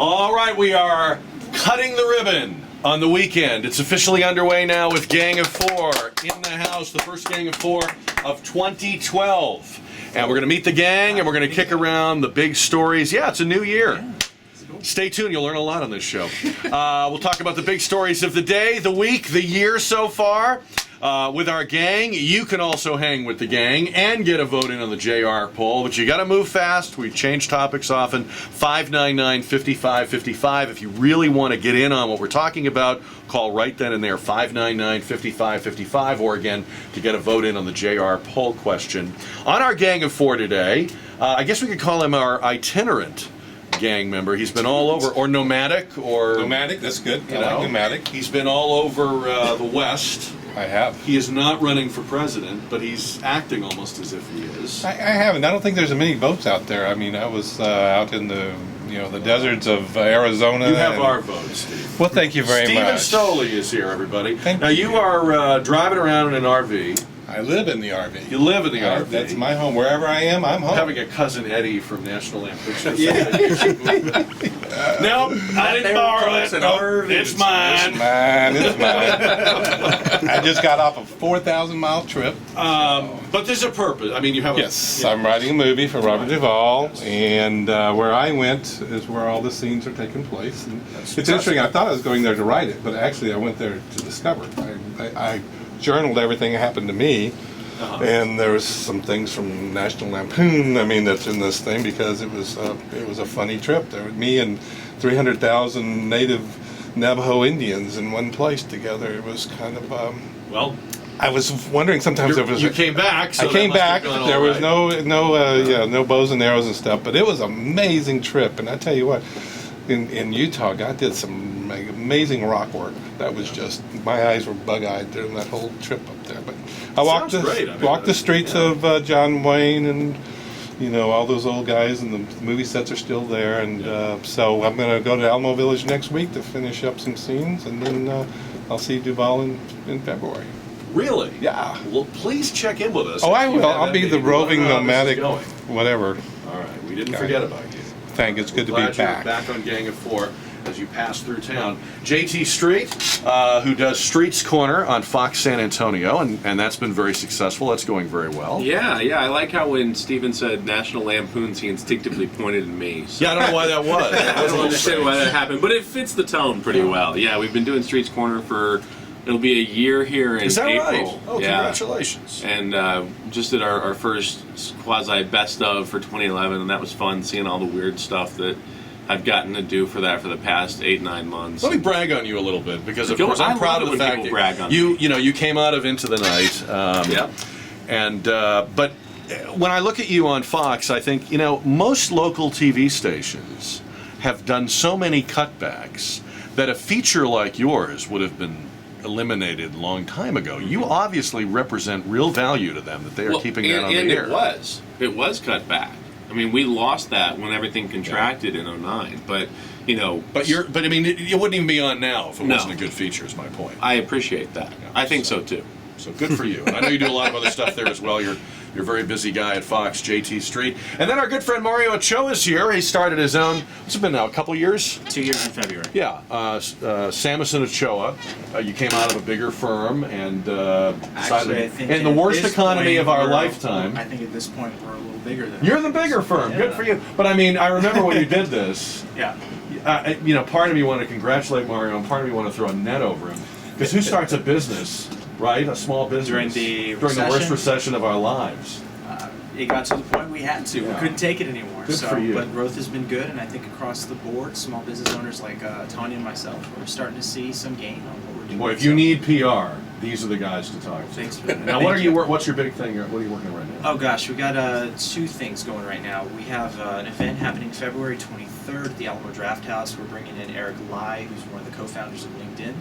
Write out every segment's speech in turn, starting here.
All right, we are cutting the ribbon on the weekend. It's officially underway now with Gang of Four in the house, the first Gang of Four of 2012. And we're going to meet the gang, and we're going to kick around the big stories. Yeah, it's a new year. Stay tuned, you'll learn a lot on this show. We'll talk about the big stories of the day, the week, the year so far. With our gang, you can also hang with the gang and get a vote in on the JR poll, but you got to move fast. We change topics often. 599-5555. If you really want to get in on what we're talking about, call right then and there, 599-5555, or again, to get a vote in on the JR poll question. On our Gang of Four today, I guess we could call him our itinerant gang member. He's been all over, or nomadic, or... Nomadic, that's good. I like nomadic. He's been all over the West. I have. He is not running for president, but he's acting almost as if he is. I haven't. I don't think there's many votes out there. I mean, I was out in the the deserts of Arizona. You have our vote, Steve. Well, thank you very much. Steve Stoli is here, everybody. Thank now, you are driving around in an RV. I live in the RV. You live in the RV. That's my home. Wherever I am, I'm home. Having a cousin Eddie from National Lampoon's. No, I didn't borrow it. It's mine. It's mine. I just got off a 4,000-mile trip. But there's a purpose. I mean, you have Yes, I'm writing a movie for Robert Duvall, and where I went is where all the scenes are taking place. And it's interesting. I thought I was going there to write it, but actually I went there to discover. I journaled everything that happened to me, and there was some things from National Lampoon. I mean, that's in this thing because it was a funny trip. There was me and 300,000 native Navajo Indians in one place together. It was kind of well. I was wondering sometimes if it was. You came back. So I came back. There was no bows and arrows and stuff, but it was an amazing trip. And I tell you what, in Utah, God did some amazing rock work. That was just, my eyes were bug-eyed during that whole trip up there. But I walked the streets of John Wayne, and all those old guys, and the movie sets are still there. And so I'm going to go to Alamo Village next week to finish up some scenes, and then I'll see Duvall in February. Really? Yeah. Well, please check in with us. Oh, I will. I'll be the roving nomadic, whatever. All right. We didn't forget about you. Thank you. It's good to be back. Glad you're back on Gang of Four as you pass through town. JT Street, who does Street's Corner on Fox San Antonio, and that's been very successful. That's going very well. Yeah. I like how when Steven said National Lampoons, he instinctively pointed at me. So. Yeah, I don't know why that was. I don't understand why that happened, but it fits the tone pretty well. Yeah, we've been doing Street's Corner for... It'll be a year here in April. Is that right? Oh, yeah. Congratulations. And just did our first quasi-best of for 2011, and that was fun, seeing all the weird stuff that I've gotten to do for that for the past 8-9 months. Let me brag on you a little bit, because of course I'm proud of the fact that you came out of Into the Night. Yeah. And but when I look at you on Fox, I think most local TV stations have done so many cutbacks that a feature like yours would have been eliminated a long time ago. You obviously represent real value to them, that they are keeping that on the air. It was cut back. I mean, we lost that when everything contracted in 2009, but But I mean, it wouldn't even be on now if it wasn't a good feature, is my point. I appreciate that. Yeah, I think so too. So good for you. And I know you do a lot of other stuff there as well. You're a very busy guy at Fox, JT Street. And then our good friend Mario Ochoa is here. He started his own, what's it been now, a couple of years? 2 years in February. Yeah. Sammis and Ochoa. You came out of a bigger firm and Actually, I think in the worst economy of our lifetime. I think at this point we're a little bigger than You're the bigger firm. Yeah. Good for you. But I mean, I remember when you did this. Yeah. Part of me wanted to congratulate Mario, and part of me wanted to throw a net over him. Because who starts a business, right? A small business during the worst recession of our lives. It got to the point we had to. Yeah. We couldn't take it anymore. Good for you. But growth has been good, and I think across the board, small business owners like Tanya and myself, we're starting to see some gain on what we're doing. Boy, if you need PR, these are the guys to talk to. Thanks for that. Now, what's your big thing? What are you working on right now? Oh gosh, we got 2 things going right now. We have an event happening February 23rd at the Alamo Draft House. We're bringing in Eric Lai, who's one of the co-founders of LinkedIn.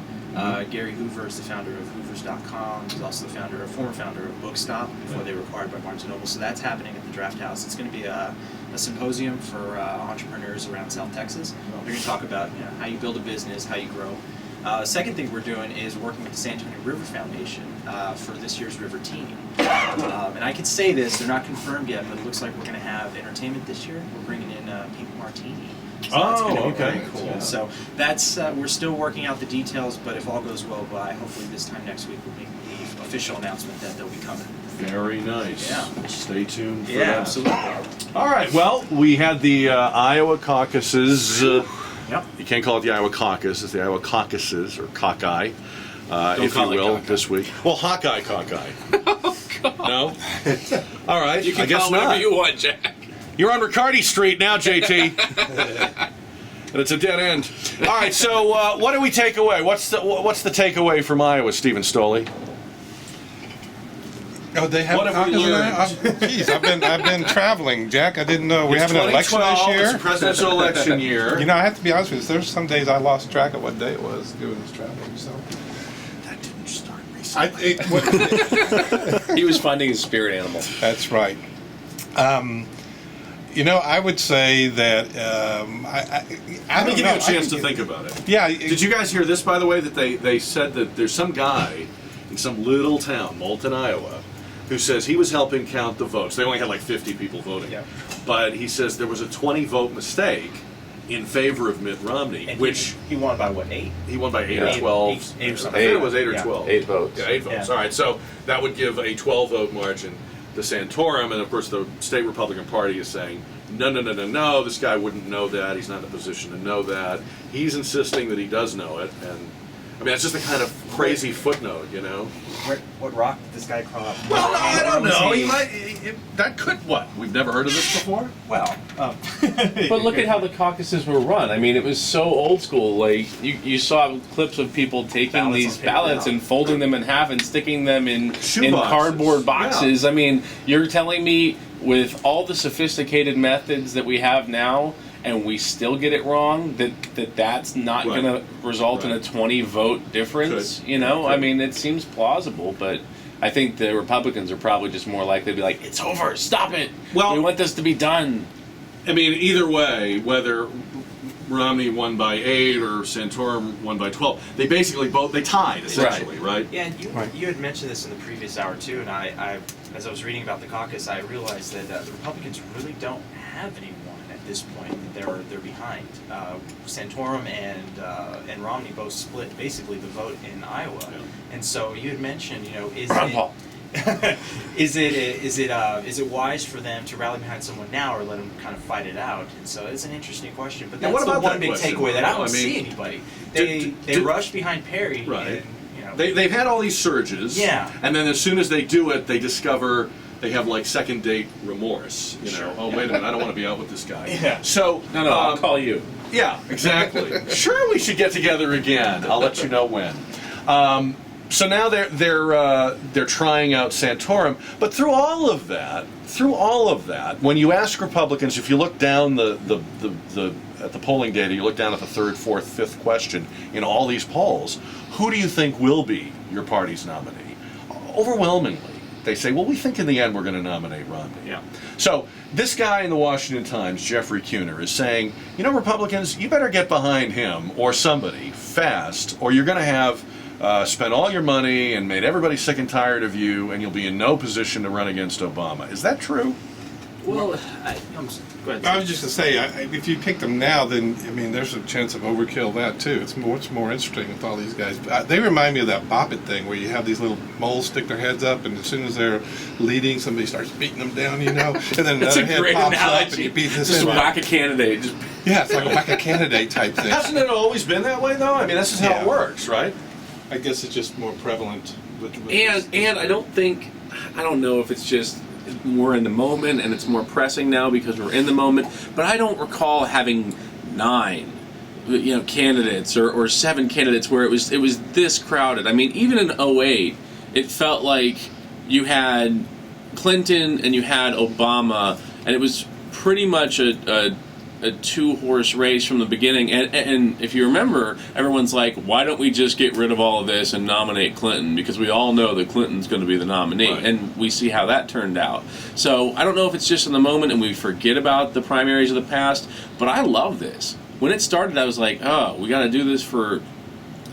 Gary Hoover is the founder of Hoovers.com. He's also the former founder of Bookstop before they were acquired by Barnes & Noble. So that's happening at the Draft House. It's going to be a symposium for entrepreneurs around South Texas. They're going to talk about how you build a business, how you grow. Second thing we're doing is working with the San Antonio River Foundation for this year's River Teaming. And I could say this, they're not confirmed yet, but it looks like we're going to have entertainment this year. We're bringing in Pink Martini So that's Oh, gonna be okay. very cool. Yeah. So that's we're still working out the details, but if all goes well, by hopefully this time next week we'll make the official announcement that they'll be coming. Very nice. Yeah. Stay tuned for Yeah, that. absolutely. All right. Well, we had the Iowa caucuses. Yep. You can't call it the Iowa caucus. It's the Iowa caucuses, or cockeye, Don't if you call it will, cockeye. this week. Well, Hawkeye cockeye. No? All right. You can I guess call it whatever not. you want, Jack. You're on Riccardi Street now, JT. And it's a dead end. All right. So, what do we take away? What's the takeaway from Iowa, Stephen Stoli? Oh, they have What have we caucus in learned? there? Jeez, I've been traveling, Jack. I didn't know we It's have an election this 2012, year. It's a presidential election year. You know, I have to be honest with you. There's some days I lost track of what day it was doing this traveling. So, That didn't start recently. what, He was finding his spirit animal. that's right. You know, I would say that I Let me don't give you know. a chance to think about it. Yeah. Did you guys hear this, by the way, that they said that there's some guy in some little town, Moulton, Iowa, who says he was helping count the votes. They only had like 50 people voting. Yeah. But he says there was a 20-vote mistake in favor of Mitt Romney, And which he won by what, 8? he won by 8 or Yeah. 12. Eight or I something. think it was 8 or Yeah. 12. 8 votes. Yeah, 8 votes. Yeah. All right, so that would give a 12-vote margin to Santorum, and of course the state Republican Party is saying, no, this guy wouldn't know that. He's not in a position to know that. He's insisting that he does know it, and I mean, it's just a kind of crazy footnote, you know? What rock did this guy crawl? Well, no, I don't know. He He might. That could. What? We've never heard of this before. Well, But look at how the caucuses were run. I mean, it was so old school. Like you saw clips of people taking Ballots these on paper, ballots yeah. and folding them in half and sticking them in Shoe boxes. cardboard boxes. I mean, you're telling me with all the sophisticated methods that we have now, and we still get it wrong, that's not Right. going to result in a Right. 20-vote difference. Could. You know, Could. I mean, it seems plausible, but I think the Republicans are probably just more likely to be like, "It's over, stop it. Well- we want this to be done." I mean, either way, whether Romney won by 8 or Santorum won by 12, they basically they tied essentially, right? yeah, and Right. you had mentioned this in the previous hour too, and I as I was reading about the caucus, I realized that the Republicans really don't have anyone at this point that they're behind. Santorum and Romney both split basically the vote in Iowa, Yeah. and so you had mentioned, is Ron it Paul. is it wise for them to rally behind someone now or let them kind of fight it out? And so it's an interesting question. But Yeah, that's what the about one that big question? takeaway that I don't I mean, see anybody. They did- rushed behind Perry, Right. And, They've had all these surges, Yeah. and then as soon as they do it, they discover they have like second date remorse. You know, Sure. oh wait a minute, I don't want to be out with this guy. Yeah. So No, I'll call you. Yeah, exactly. Sure, we should get together again. I'll let you know when. So now they're trying out Santorum, but through all of that, when you ask Republicans, if you look down at the polling data, you look down at the third, fourth, fifth question in all these polls, who do you think will be your party's nominee? Overwhelmingly, they say, well, we think in the end we're going to nominate Romney. Yeah. So this guy in the Washington Times, Jeffrey Kuhner, is saying, Republicans, you better get behind him or somebody fast, or you're going to have spent all your money and made everybody sick and tired of you, and you'll be in no position to run against Obama. Is that true? Well, go ahead. I was just going to say, if you pick them now, then, I mean, there's a chance of overkill that, too. It's much more interesting with all these guys. They remind me of that Bop It thing where you have these little moles stick their heads up, and as soon as they're leading, somebody starts beating them down, And then That's another a head great pops up, and analogy. you beat this Just in. whack a candidate. Just Yeah, it's like a whack a candidate type thing. Hasn't it always been that way, though? I mean, this is how it Yeah. works, right? I guess it's just more prevalent. And I don't know if it's just we're in the moment and it's more pressing now because we're in the moment, but I don't recall having 9 candidates or 7 candidates where it was this crowded. I mean, even in 2008, it felt like you had Clinton and you had Obama, and it was pretty much a 2-horse race from the beginning. And if you remember, everyone's like, why don't we just get rid of all of this and nominate Clinton? Because we all know that Clinton's going to be the nominee. Right. And we see how that turned out. So I don't know if it's just in the moment and we forget about the primaries of the past, but I love this. When it started, I was like, oh, we got to do this for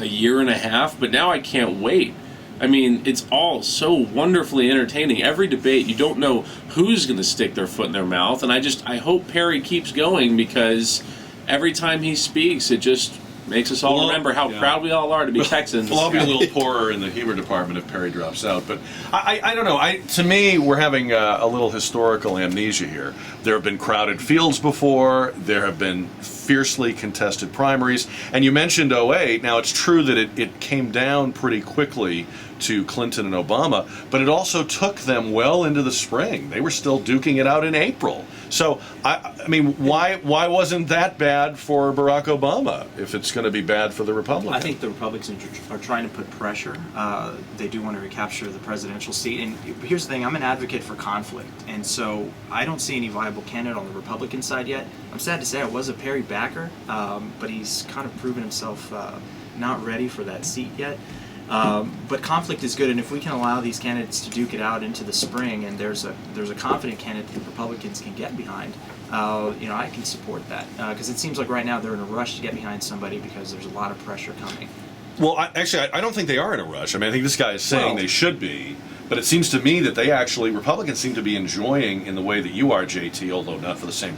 a year and a half, but now I can't wait. I mean, it's all so wonderfully entertaining. Every debate, you don't know who's going to stick their foot in their mouth, and I hope Perry keeps going because every time he speaks, it just makes us all Well, remember how yeah. proud we all are to be Texans. We'll all be a little poorer in the humor department if Perry drops out. But I don't know. To me, we're having a little historical amnesia here. There have been crowded fields before. There have been fiercely contested primaries. And you mentioned '08. Now, it's true that it came down pretty quickly to Clinton and Obama, but it also took them well into the spring. They were still duking it out in April. So, I mean, why wasn't that bad for Barack Obama if it's going to be bad for the Republicans? I think the Republicans are trying to put pressure. They do want to recapture the presidential seat. And here's the thing, I'm an advocate for conflict. And so I don't see any viable candidate on the Republican side yet. I'm sad to say I was a Perry backer, but he's kind of proven himself not ready for that seat yet. But conflict is good, and if we can allow these candidates to duke it out into the spring, and there's a confident candidate that Republicans can get behind, I can support that because it seems like right now they're in a rush to get behind somebody because there's a lot of pressure coming. Well, I don't think they are in a rush. I mean, I think this guy is saying Well, they should be, but it seems to me that Republicans seem to be enjoying in the way that you are, JT, although not for the same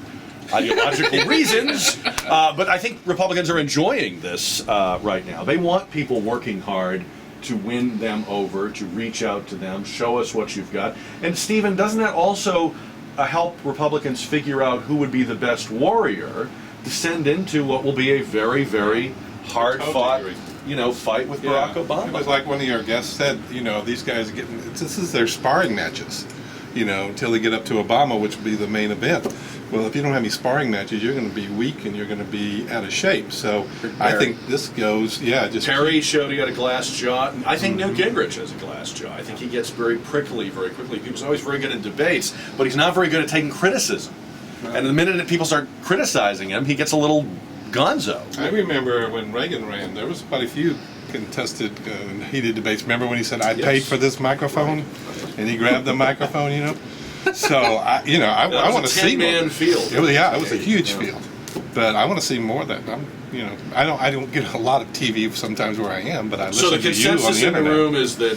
ideological reasons. But I think Republicans are enjoying this right now. They want people working hard to win them over, to reach out to them, show us what you've got. And Stephen, doesn't that also help Republicans figure out who would be the best warrior to send into what will be a very, very hard-fought, fight with Barack Obama? It was like one of your guests said, these guys are this is their sparring matches, until they get up to Obama, which will be the main event. Well, if you don't have any sparring matches, you're going to be weak and you're going to be out of shape. So I think this goes, just Perry showed he had a glass jaw. I think Newt Gingrich has a glass jaw. I think he gets very prickly very quickly. He was always very good in debates, but he's not very good at taking criticism. And the minute that people start criticizing him, he gets a little gonzo. I remember when Reagan ran, there was quite a few contested heated debates. Remember when he said, "I paid for this microphone," and he grabbed the microphone, So I want to see more. 10-man field. It was a huge field, but I want to see more of that. I don't get a lot of TV sometimes where I am, but I listen So the to you on consensus the in the internet. room is that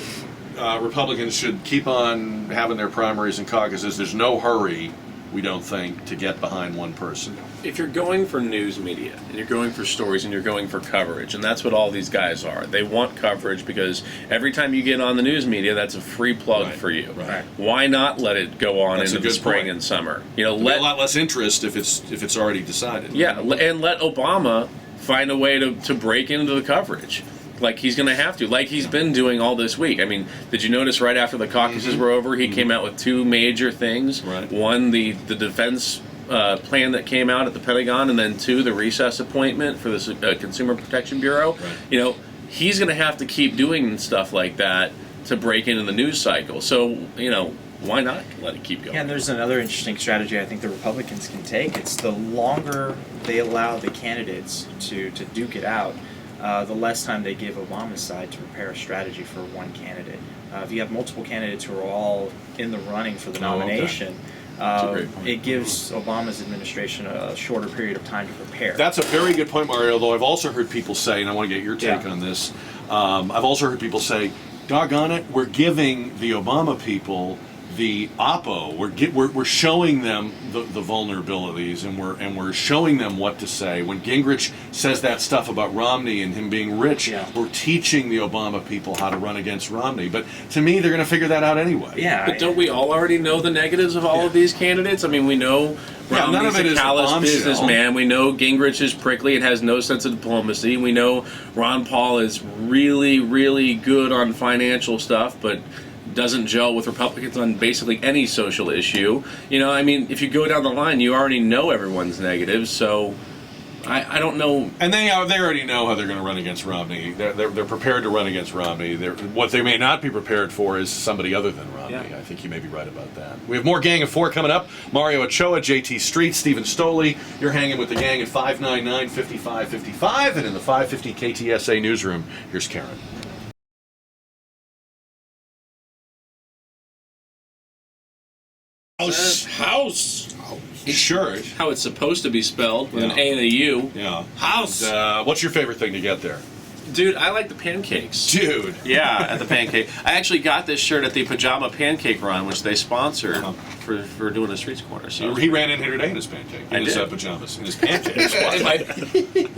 Republicans should keep on having their primaries and caucuses. There's no hurry, we don't think, to get behind one person. If you're going for news media, and you're going for stories, and you're going for coverage, and that's what all these guys are. They want coverage because every time you get on the news media, that's a free plug for you. Right. Why not let it go on That's a into the good spring point. and summer? There'll be a lot less interest if it's already decided. Yeah, and let Obama find a way to break into the coverage. Like he's going to have to, like he's been doing all this week. I mean, did you notice right after the caucuses were over, he came out with two major things. Right. One, the defense plan that came out at the Pentagon, and then two, the recess appointment for the Consumer Protection Bureau. Right. He's going to have to keep doing stuff like that to break into the news cycle. So, why not let it keep going? Yeah, and there's another interesting strategy I think the Republicans can take. It's the longer they allow the candidates to duke it out, the less time they give Obama's side to prepare a strategy for one candidate. If you have multiple candidates who are all in the running for the nomination, a great point. it gives Obama's administration a shorter period of time to prepare. That's a very good point, Mario, though I've also heard people say, and I want to get your take on this, I've also heard people say, doggone it, we're giving the Obama people the oppo. We're showing them the vulnerabilities, and we're showing them what to say. When Gingrich says that stuff about Romney and him being rich, we're teaching the Obama people how to run against Romney. But to me, they're going to figure that out anyway. Yeah, But don't we all already know the negatives of all of these candidates? I mean, we know none of Romney's it a is a callous bombshell. businessman. We know Gingrich is prickly and has no sense of diplomacy. We know Ron Paul is really, really good on financial stuff, but doesn't gel with Republicans on basically any social issue. If you go down the line, you already know everyone's negatives, so I don't know. And they already know how they're going to run against Romney. They're prepared to run against Romney. What they may not be prepared for is somebody other than Romney. Yeah. I think you may be right about that. We have more Gang of Four coming up. Mario Ochoa, JT Street, Stephen Stoli. You're hanging with the gang at 599-5555. And in the 550 KTSA newsroom, here's Karen. House. Sure. How it's supposed to be spelled with an A and a U. Yeah. House. And, what's your favorite thing to get there? Dude, I like the pancakes. Dude. Yeah, at the pancake. I actually got this shirt at the Pajama Pancake Run, which they sponsored for doing the Streets Corner. So He ran in here today in his pancake. In his pajamas. In his pancakes.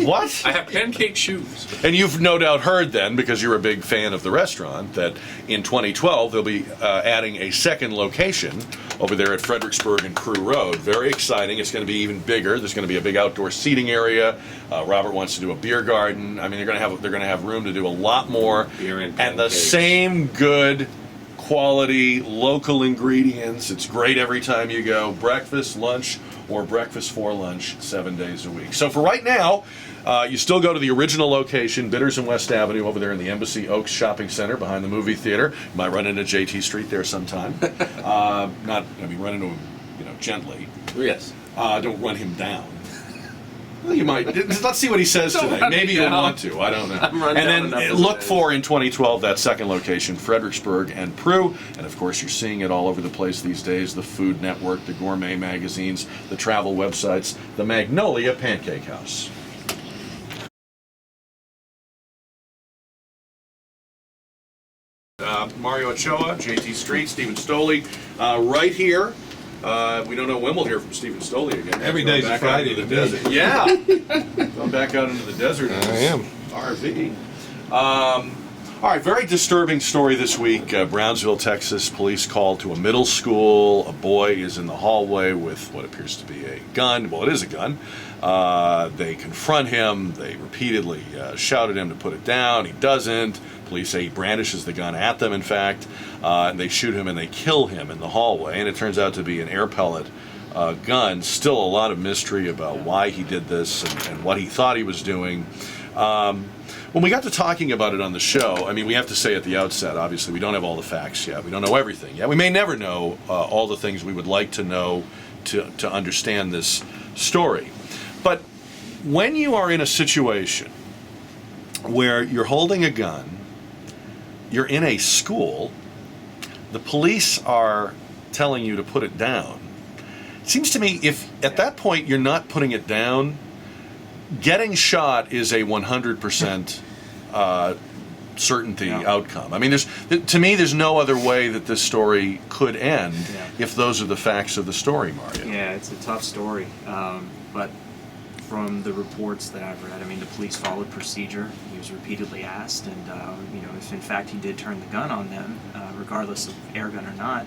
What? I have pancake shoes. And you've no doubt heard then, because you're a big fan of the restaurant, that in 2012 they'll be adding a second location over there at Fredericksburg and Crew Road. Very exciting. It's going to be even bigger. There's going to be a big outdoor seating area. Robert wants to do a beer garden. I mean, they're going to have room to do a lot more. Beer and the pancakes. same good quality local ingredients. It's great every time you go. Breakfast, lunch, or breakfast for lunch 7 days a week. So for right now, you still go to the original location, Bitters and West Avenue, over there in the Embassy Oaks Shopping Center behind the movie theater. You might run into JT Street there sometime. Run into him, gently. Yes. Don't run him down. Well, you might. Let's see what he says Don't today. run Maybe me you'll down. want to. I don't know. I'm run And down enough then as look it is. for in 2012 that second location, Fredericksburg and Prue. And of course, you're seeing it all over the place these days. The Food Network, the gourmet magazines, the travel websites, the Magnolia Pancake House. Mario Ochoa, JT Street, Stephen Stoli, right here. We don't know when we'll hear from Stephen Stoli again. Every Going day's a back Friday out into to the me. desert. Yeah, going back out into the desert. in I his am. RV. All right, very disturbing story this week. Brownsville, Texas. Police called to a middle school. A boy is in the hallway with what appears to be a gun. Well, it is a gun. They confront him. They repeatedly shout at him to put it down. He doesn't. Police say he brandishes the gun at them, in fact. And they shoot him and they kill him in the hallway. And it turns out to be an air pellet gun. Still a lot of mystery about why he did this and what he thought he was doing. When we got to talking about it on the show, I mean, we have to say at the outset, obviously, we don't have all the facts yet. We don't know everything yet. We may never know all the things we would like to know to understand this story. But when you are in a situation where you're holding a gun, you're in a school, the police are telling you to put it down. It seems to me if at that point you're not putting it down, getting shot is a 100% certainty outcome. I mean, to me, there's no other way that this story could end if those are the facts of the story, Mario. Yeah, it's a tough story, but from the reports that I've read, I mean, the police followed procedure. He was repeatedly asked, and if in fact he did turn the gun on them, regardless of air gun or not,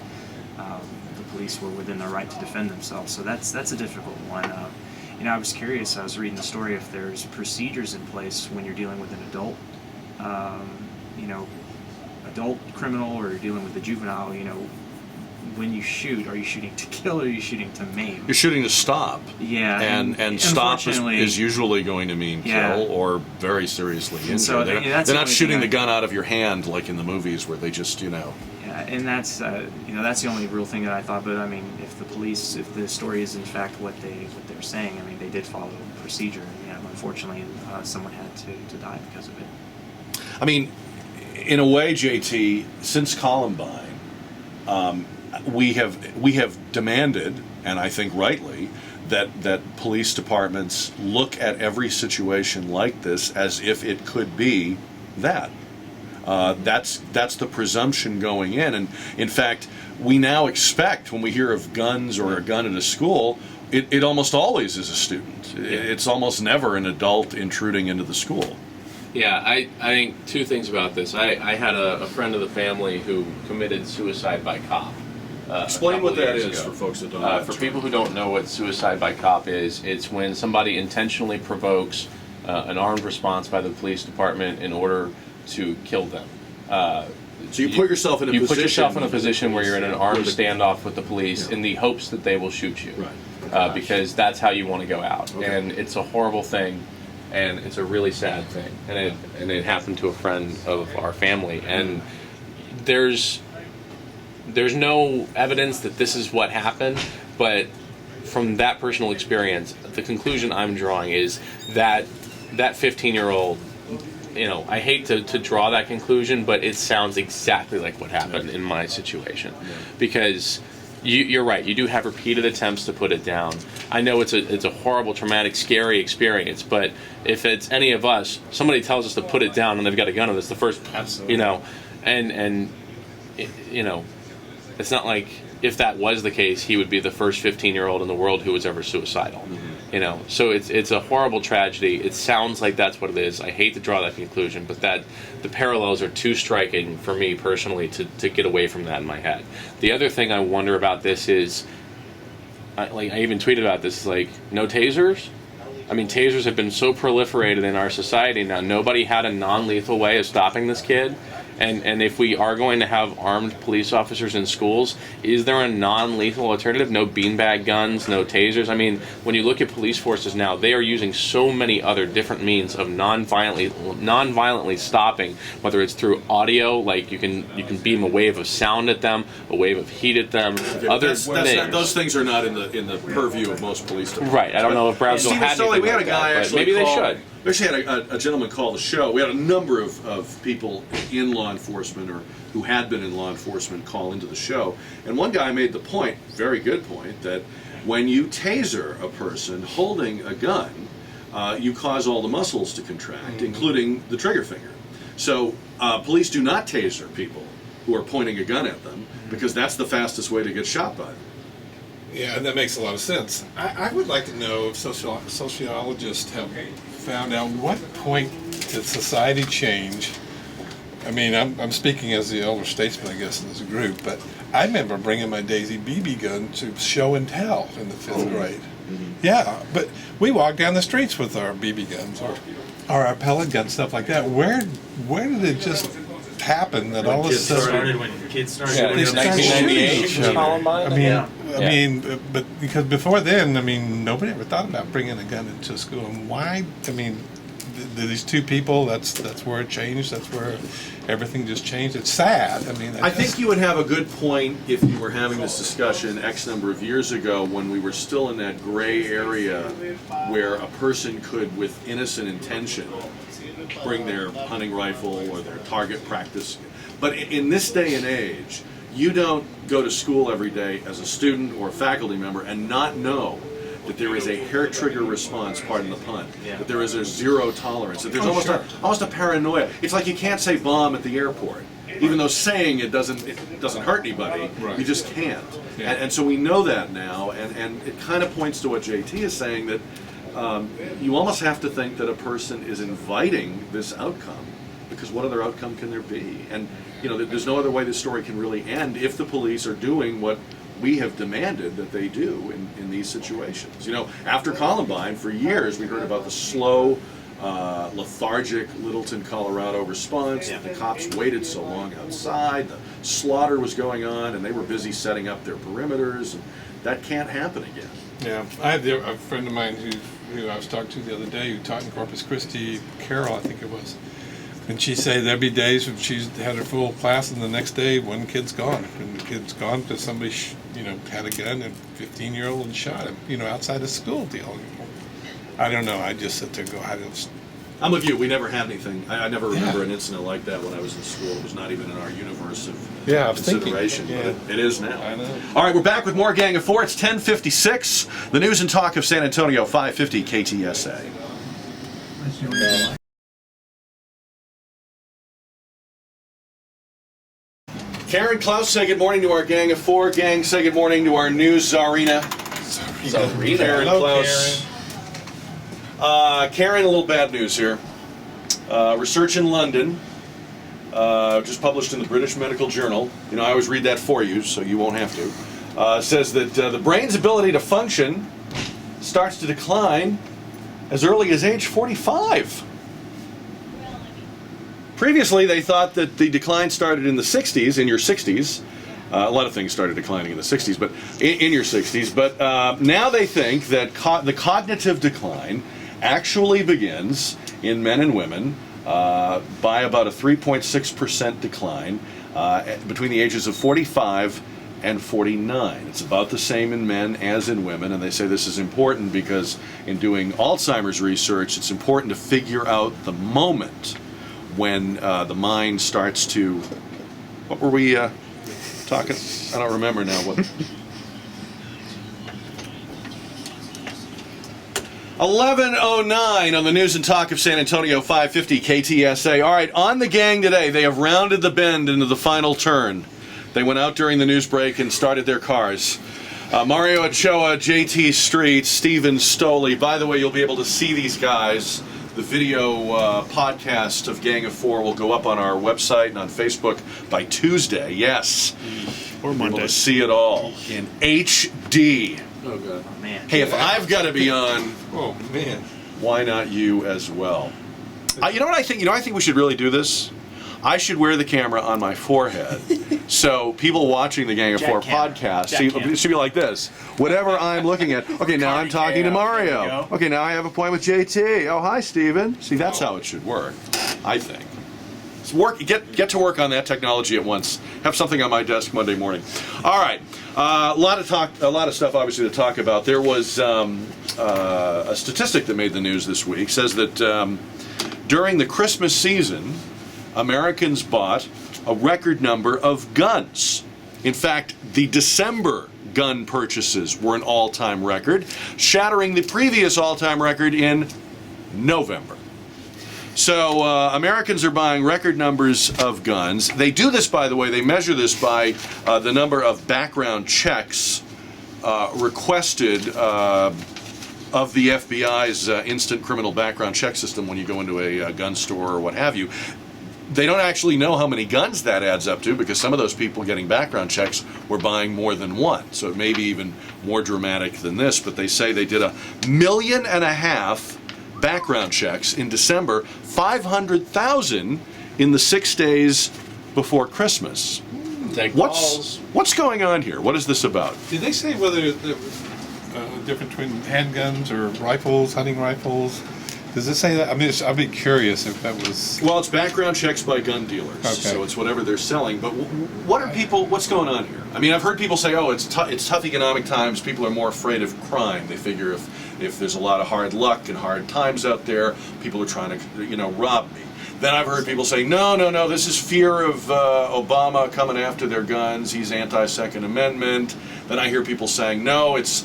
the police were within their right to defend themselves. So that's a difficult one. I was curious. I was reading the story if there's procedures in place when you're dealing with an adult, adult criminal, or you're dealing with a juvenile. When you shoot, are you shooting to kill or are you shooting to maim? You're shooting to stop. Yeah, and stop unfortunately- is usually going to mean kill or very seriously injure. so they're that's they're the not only shooting thing the gun out of your hand like in the movies where they just, Yeah, and that's that's the only real thing that I thought. But I mean, if the story is in fact what they're saying, I mean, they did follow procedure. And, unfortunately, someone had to die because of it. I mean, in a way, JT, since Columbine, we have demanded, and I think rightly, that police departments look at every situation like this as if it could be that. That's the presumption going in, and in fact, we now expect when we hear of guns or a gun at a school, it almost always is a student. It's almost never an adult intruding into the school. Yeah, I think two things about this. I had a friend of the family who committed suicide by cop. Explain what that years is ago. for folks that don't know. For people who don't know what suicide by cop is, it's when somebody intentionally provokes an armed response by the police department in order to kill them. So you put yourself in a position. You put yourself in a position where you're in an armed standoff with the police in the hopes that they will shoot you. Right. Because that's how you want to go out. Okay. And it's a horrible thing, and it's a really sad thing. And it happened to a friend of our family. And there's no evidence that this is what happened, but from that personal experience, the conclusion I'm drawing is that 15-year-old, I hate to draw that conclusion, but it sounds exactly like what happened in my situation. Because You're right. You do have repeated attempts to put it down. I know it's a horrible, traumatic, scary experience, but if it's any of us, somebody tells us to put it down and they've got a gun on us, the first, Absolutely. you know, and you know, it's not like if that was the case, he would be the first 15-year-old in the world who was ever suicidal. Mm-hmm. You know, so it's a horrible tragedy. It sounds like that's what it is. I hate to draw that conclusion, but that the parallels are too striking for me personally to get away from that in my head. The other thing I wonder about this is, I even tweeted about this, like, no tasers? I mean, tasers have been so proliferated in our society now. Nobody had a non-lethal way of stopping this kid. And if we are going to have armed police officers in schools, is there a non-lethal alternative? No beanbag guns, no tasers? I mean, when you look at police forces now, they are using so many other different means of non-violently stopping, whether it's through audio, like you can beam a wave of sound at them, a wave of heat at them, other things. Those things are not in the purview of most police departments. Right, I don't know if Brownsville Stephen had Stoli, anything we had like a guy that, but actually maybe they call- should. We actually had a gentleman call the show. We had a number of people in law enforcement or who had been in law enforcement call into the show. And one guy made the point, very good point, that when you taser a person holding a gun, you cause all the muscles to contract, including the trigger finger. So police do not taser people who are pointing a gun at them because that's the fastest way to get shot by them. Yeah, that makes a lot of sense. I would like to know if sociologists have found out what point did society change. I mean, I'm speaking as the elder statesman, I guess, in this group, but I remember bringing my Daisy BB gun to show and tell in the 5th grade. Yeah, but we walked down the streets with our BB guns or our pellet guns, stuff like that. Where did it just happen that all of a It sudden started when kids started. Yeah, doing they it's it. started 1998 shooting each other? Columbine? I mean, Yeah. I mean, but because before then, I mean, nobody ever thought about bringing a gun into school. And why? I mean, these two people. That's where it changed. That's where everything just changed. It's sad. I mean, I think you would have a good point if you were having this discussion X number of years ago when we were still in that gray area where a person could, with innocent intention, bring their hunting rifle or their target practice. But in this day and age, you don't go to school every day as a student or a faculty member and not know that there is a hair trigger response, pardon the pun, Yeah. that there is a zero tolerance, that there's almost a paranoia. It's like you can't say bomb at the airport, even though saying it doesn't hurt anybody. Right. You just can't. Yeah. And so we know that now, and it kind of points to what JT is saying, that you almost have to think that a person is inviting this outcome, because what other outcome can there be? And you know, there's no other way this story can really end if the police are doing what we have demanded that they do in these situations. You know, after Columbine, for years we heard about the slow, lethargic Littleton, Colorado response. Yeah. The cops waited so long outside, the slaughter was going on, and they were busy setting up their perimeters, and that can't happen again. Yeah, I had a friend of mine who I was talking to the other day who taught in Corpus Christi, Carol, I think it was. And she said there'd be days when she's had her full class, and the next day one kid's gone, and the kid's gone because somebody, had a gun and 15-year-old and shot him, outside the school deal. I don't know. I just sit there and go, I'm with you. We never had anything. I never remember an incident like that when I was in school. It was not even in our universe of Yeah, I was thinking, consideration, yeah. but it is now. I know. All right, we're back with more Gang of Four. It's 10:56. The news and talk of San Antonio, 550 KTSA. Karen Klaus, say good morning to our Gang of Four. Gang, say good morning to our news czarina. Czarina. Karen Hello, Klaus. Karen, a little bad news here. Research in London, just published in the British Medical Journal. I always read that for you, so you won't have to. Says that the brain's ability to function starts to decline as early as age 45. Previously, they thought that the decline started in the 60s, in your 60s. A lot of things started declining in the 60s, but in your 60s. But now they think that the cognitive decline actually begins in men and women by about a 3.6% decline between the ages of 45 and 49. It's about the same in men as in women, and they say this is important because in doing Alzheimer's research, it's important to figure out the moment when the mind starts to... What were we talking? I don't remember now. What 11:09 on the News and Talk of San Antonio, 550 KTSA. All right, on the gang today, they have rounded the bend into the final turn. They went out during the news break and started their cars. Mario Ochoa, JT Street, Steve Stoli. By the way, you'll be able to see these guys. The video podcast of Gang of Four will go up on our website and on Facebook by Tuesday. Yes. Or You'll be able Monday. to see it all in HD. Oh, God. Oh, man. Hey, if I've got to be on, Oh man. why not you as well? You know what I think? You know, I think we should really do this. I should wear the camera on my forehead, so people watching the Gang of Jack Four Cam. podcast, Jack see, Cam. it should be like this. Whatever I'm looking at. Okay, now I'm talking to There Mario. we go. Okay, now I have a point with JT. Oh, hi, Steven. See, that's how it should work, I think. Get to work on that technology at once. Have something on my desk Monday morning. All right, a lot of stuff obviously to talk about. There was a statistic that made the news this week. Says that during the Christmas season, Americans bought a record number of guns. In fact, the December gun purchases were an all-time record, shattering the previous all-time record in November. So Americans are buying record numbers of guns. They do this, by the way, they measure this by the number of background checks requested of the FBI's instant criminal background check system when you go into a gun store or what have you. They don't actually know how many guns that adds up to, because some of those people getting background checks were buying more than one. So it may be even more dramatic than this, but they say they did 1.5 million background checks in December, 500,000 in the 6 days before Christmas. Take balls. What's going on here? What is this about? Did they say whether there was a difference between handguns or rifles, hunting rifles? Does it say that? I mean, I'd be curious if that was. Well, it's background checks by gun dealers, Okay. so it's whatever they're selling. But what's going on here? I mean, I've heard people say, "Oh, it's tough economic times. People are more afraid of crime. They figure if there's a lot of hard luck and hard times out there, people are trying to, rob me." Then I've heard people say, "No, this is fear of Obama coming after their guns. He's anti-Second Amendment." Then I hear people saying, "No, it's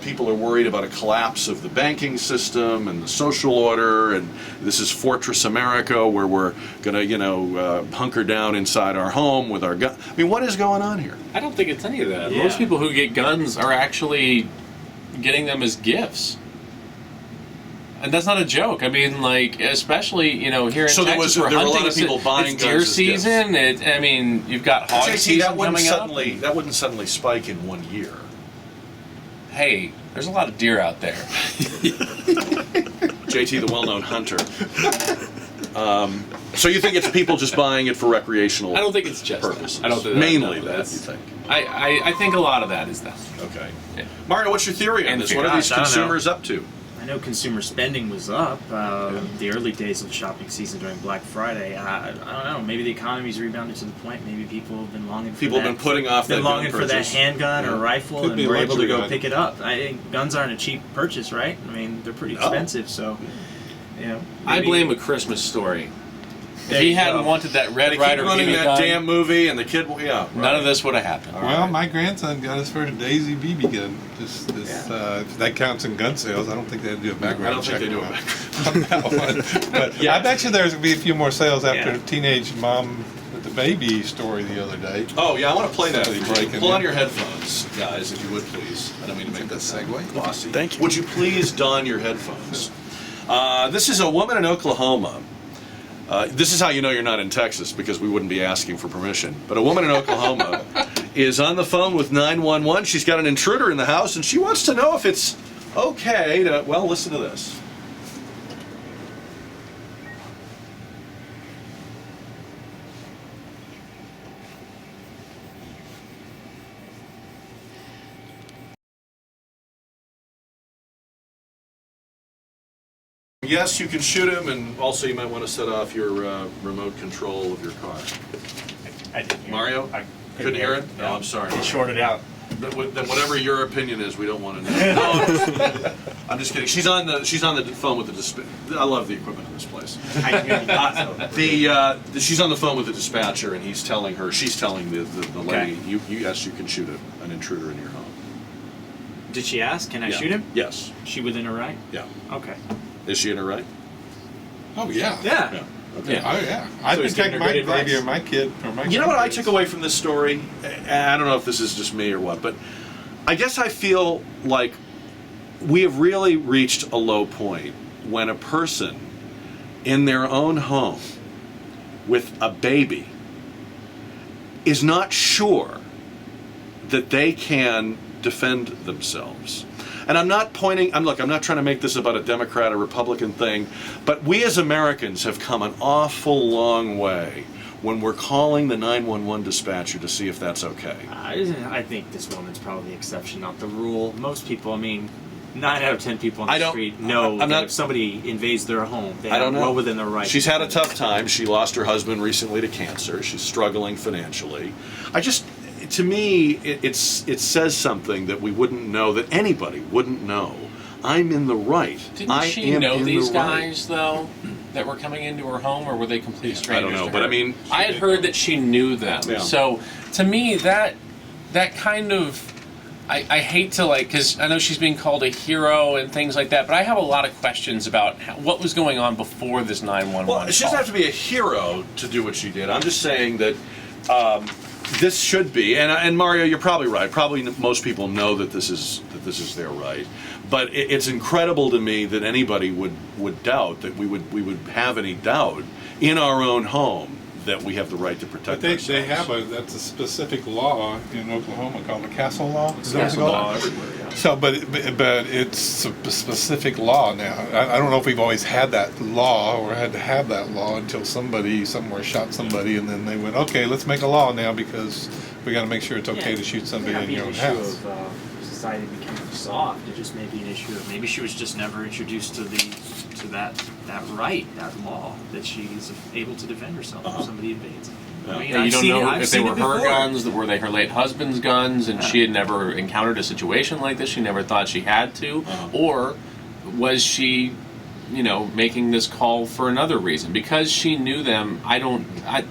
people are worried about a collapse of the banking system and the social order, and this is Fortress America, where we're going to, hunker down inside our home with our gun." I mean, what is going on here? I don't think it's any of that. Yeah. Most people who get guns are actually getting them as gifts. And that's not a joke. I mean, like, especially, here in So there Texas, were we're a lot hunting. of people buying it's deer guns as gifts. season. You've got hog JT, season coming up. that wouldn't suddenly spike in 1 year. Hey, there's a lot of deer out there. JT, the well-known hunter. So you think it's people just buying it for recreational I don't think it's just purposes? that. I don't think Mainly no, that, you that's- think? I think a lot of that is that. Okay. Yeah. Mario, what's your theory on And this? fear. What are these Gosh, I don't know. consumers up to? I know consumer spending was up the early days of the shopping season during Black Friday. I don't know. Maybe the economy's rebounded to the point. Maybe people have been longing for People that. have been putting off been that gun longing for that purchase. handgun Yeah. or rifle, Could and be a we're able to luxury go item. pick it up. I think guns aren't a cheap purchase, right? I mean, they're pretty No. expensive. So, I maybe- blame A Christmas Story. If There he you hadn't go. wanted that They Red keep Ryder running BB that gun, damn movie, and the kid, none of this would have happened. Well, my grandson got his first Daisy BB gun. If that counts in gun sales. I don't think they do a background I don't check think they do on that one. But Yeah. I bet you there's gonna be a few more sales after Yeah. teenage mom with the baby story the other day. Oh, yeah, I want to play that. Somebody breaking Pull on in. your headphones, guys, if you would, please. I don't mean to make that segue. glossy. Thank you. Would you please don your headphones? This is a woman in Oklahoma. This is how you know you're not in Texas, because we wouldn't be asking for permission. But a woman in Oklahoma is on the phone with 911. She's got an intruder in the house, and she wants to know if it's okay to, well, listen to this. Yes, you can shoot him, and also you might want to set off your remote control of your car. I didn't hear Mario? I Couldn't hear it? No, No. I'm sorry. It shorted out. Then whatever your opinion is, we don't want to know. No, I'm just kidding. She's on the phone with the dispatcher. I love the equipment in this place. I hear you thought so. She's on the phone with the dispatcher, and she's telling the lady, Okay. yes, you can shoot an intruder in your home. Did she ask, can I Yeah. shoot him? Yes. Is she within her right? Yeah. Okay. Is she in her right? Oh yeah. Yeah. Yeah. Okay. Yeah. Oh yeah. I So would he's giving take her my good baby advice. or my kid or my. You know what I grandkids. took away from this story? I don't know if this is just me or what, but I guess I feel like we have really reached a low point when a person in their own home with a baby is not sure that they can defend themselves. And I'm not trying to make this about a Democrat or Republican thing, but we as Americans have come an awful long way when we're calling the 911 dispatcher to see if that's okay. I think this woman's probably the exception, not the rule. Most people, I mean, 9 out of 10 people on I the don't- street know I'm that not- if somebody invades their home, they I don't are know. well within their right. She's had a tough time. She lost her husband recently to cancer. She's struggling financially. To me, it says something that we wouldn't know, that anybody wouldn't know. I'm in the right. Didn't I she am know in these the right. guys though that were coming into her home, or were they complete I strangers? don't know, to but her? I mean, I had heard that she knew them. Yeah. So to me, that kind of. I hate to because I know she's being called a hero and things like that, but I have a lot of questions about what was going on before this 911 well, she doesn't have to be a hero to do what she did. I'm just saying that this should be, and Mario, you're probably right. Probably most people know that this is their right, but it's incredible to me that anybody would doubt that we would have any doubt in our own home that we have the right to protect But ourselves. they have that's a specific law in Oklahoma called the Castle Law. Is that what it's Castle called? law everywhere, yeah. So, but it's a specific law now. I don't know if we've always had that law or had to have that law until somebody somewhere shot somebody, and then they went, okay, let's make a law now because we got to make sure it's okay to shoot somebody in your own house. Of society becoming soft. It just may be an issue of maybe she was just never introduced to that right, that law, that she's able to defend herself if somebody invades. I mean, Yeah, you I've don't seen know it, I've if they seen were it her before. guns, were they her late husband's guns, and she had never encountered a situation like this. She never thought she had to, or was she, making this call for another reason because she knew them?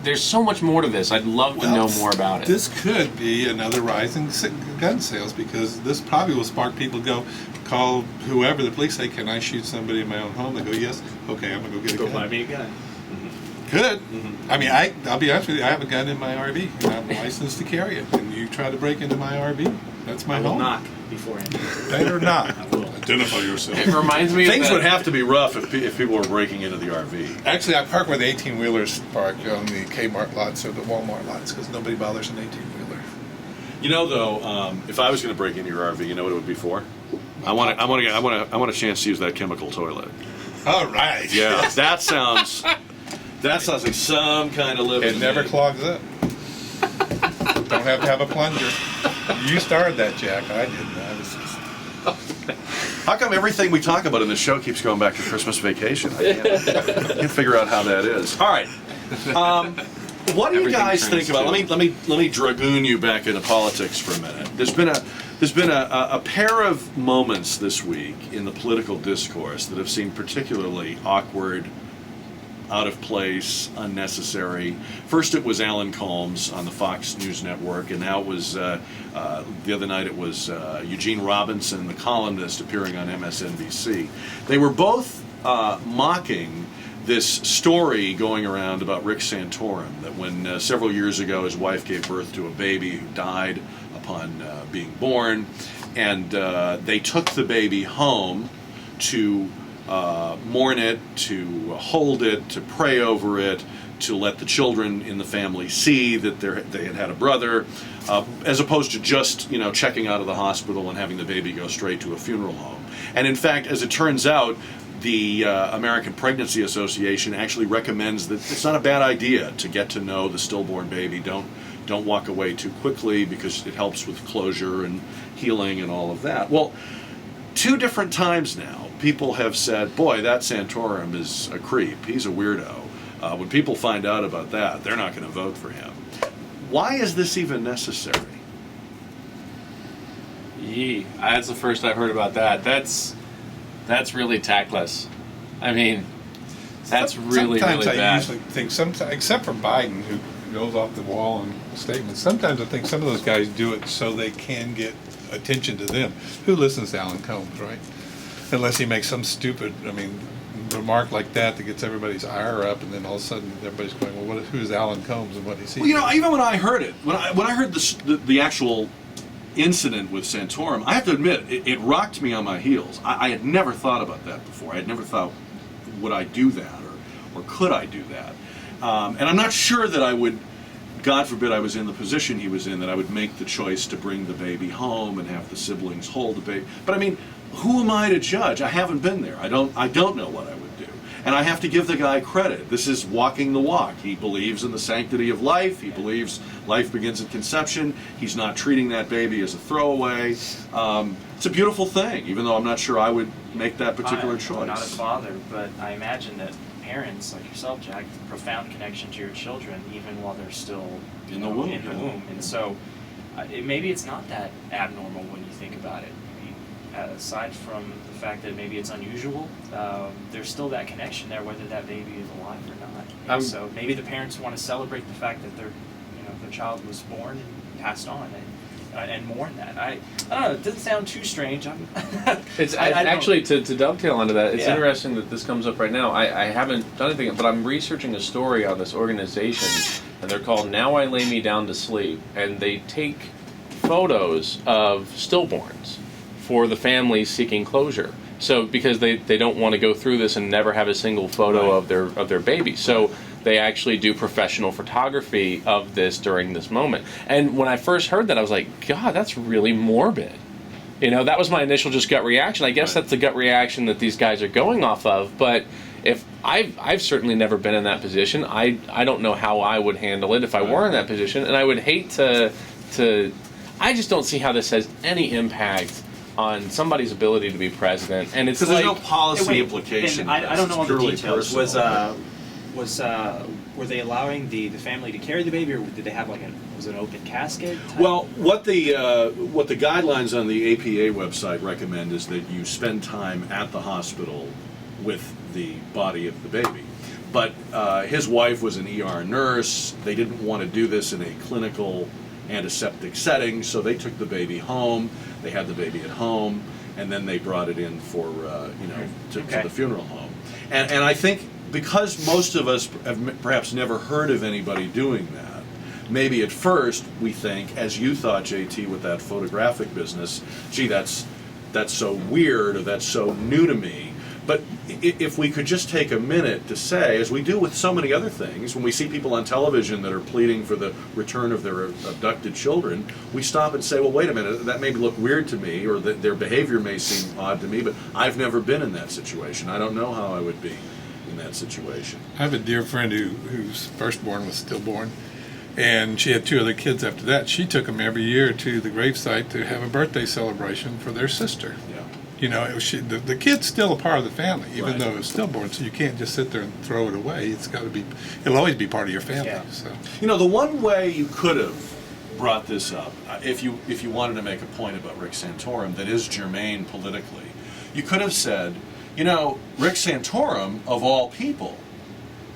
There's so much more to this. I'd love to know more about it. This could be another rise in gun sales because this probably will spark people to go call whoever, the police, say, can I shoot somebody in my own home? They go, yes. Okay, I'm going to go get a Go gun. buy me a gun. Could. I mean, I'll be honest with you, I have a gun in my RV and I'm licensed to carry it. And you try to break into my RV, that's my I will home. knock beforehand. Better not. I will. Identify yourself. It reminds me Things of would have to be rough if people were breaking into the RV. Actually, I park where the 18-wheelers park on the Kmart lots or the Walmart lots because nobody bothers an 18-wheeler. You know, though, if I was going to break into your RV, you know what it would be for? I want a chance to use that chemical toilet. All right. Yeah, that sounds like some kind of living. It never clogs up. Don't have to have a plunger. You started that, Jack. I didn't. I was just... How come everything we talk about in this show keeps going back to Christmas Vacation? I can't figure out how that is. All right. What do you Everything guys turns think about? Let me dragoon you back into politics for a minute. There's been a pair of moments this week in the political discourse that have seemed particularly awkward, out of place, unnecessary. First, it was Alan Colmes on the Fox News Network, and now it was the other night. It was Eugene Robinson, the columnist, appearing on MSNBC. They were both mocking this story going around about Rick Santorum, that when several years ago his wife gave birth to a baby who died upon being born, and they took the baby home to mourn it, to hold it, to pray over it, to let the children in the family see that they had a brother, as opposed to just checking out of the hospital and having the baby go straight to a funeral home. And in fact, as it turns out, the American Pregnancy Association actually recommends that it's not a bad idea to get to know the stillborn baby. Don't walk away too quickly because it helps with closure and healing and all of that. Well, 2 different times now, people have said, boy, that Santorum is a creep. He's a weirdo. When people find out about that, they're not going to vote for him. Why is this even necessary? Yee, that's the first I've heard about that. That's really tactless. I mean, that's really, sometimes really I bad. usually think, except for Biden, who goes off the wall in statements, sometimes I think some of those guys do it so they can get attention to them. Who listens to Alan Combs, right? Unless he makes some stupid, remark like that gets everybody's ire up, and then all of a sudden everybody's going, well, who's Alan Combs and what is he? Well, even when I heard it, when I heard the actual incident with Santorum, I have to admit, it rocked me on my heels. I had never thought about that before. I had never thought, would I do that, or could I do that? And I'm not sure that I would, God forbid I was in the position he was in, that I would make the choice to bring the baby home and have the siblings hold the baby. But I mean, who am I to judge? I haven't been there. I don't know what I would do. And I have to give the guy credit. This is walking the walk. He believes in the sanctity of life. He believes life begins at conception. He's not treating that baby as a throwaway. It's a beautiful thing, even though I'm not sure I would make that particular choice. I'm not a father, but I imagine that parents like yourself, Jack, have a profound connection to your children even while they're still In the womb. And so maybe it's not that abnormal when you think about it. Aside from the fact that maybe it's unusual, there's still that connection there, whether that baby is alive or not. And so maybe the parents want to celebrate the fact that their child was born and passed on, and mourn that. I don't know. It doesn't sound too strange. It's I actually to dovetail onto that. It's Yeah. interesting that this comes up right now. I haven't done anything, but I'm researching a story on this organization, and they're called Now I Lay Me Down to Sleep, and they take photos of stillborns for the families seeking closure. So because they don't want to go through this and never have a single photo of their baby. So they actually do professional photography of this during this moment. And when I first heard that, I was like, God, that's really morbid. That was my initial just gut reaction. I guess that's the gut reaction that these guys are going off of. But if I've certainly never been in that position. I don't know how I would handle it if I were in that position. And I would hate to I just don't see how this has any impact on somebody's ability to be president, and it's Because like there's no policy Wait, implication. and I don't know all the It's purely details. personal. Were they allowing the family to carry the baby, or did they have was it an open casket type? Well, what the guidelines on the APA website recommend is that you spend time at the hospital with the body of the baby. But his wife was an ER nurse. They didn't want to do this in a clinical antiseptic setting, so they took the baby home. They had the baby at home, and then they brought it in for to the funeral home. And I think because most of us have perhaps never heard of anybody doing that, maybe at first we think, as you thought, JT, with that photographic business, gee, that's so weird, or that's so new to me. But if we could just take a minute to say, as we do with so many other things, when we see people on television that are pleading for the return of their abducted children, we stop and say, well, wait a minute, that may look weird to me, or that their behavior may seem odd to me, but I've never been in that situation. I don't know how I would be in that situation. I have a dear friend whose firstborn was stillborn, and she had 2 other kids after that. She took them every year to the gravesite to have a birthday celebration for their sister. Yeah. The kid's still a part of the family, even Right. though it's stillborn. So you can't just sit there and throw it away. It'll always be part of your family. Yeah. So The one way you could have brought this up, if you wanted to make a point about Rick Santorum that is germane politically, you could have said, Rick Santorum, of all people,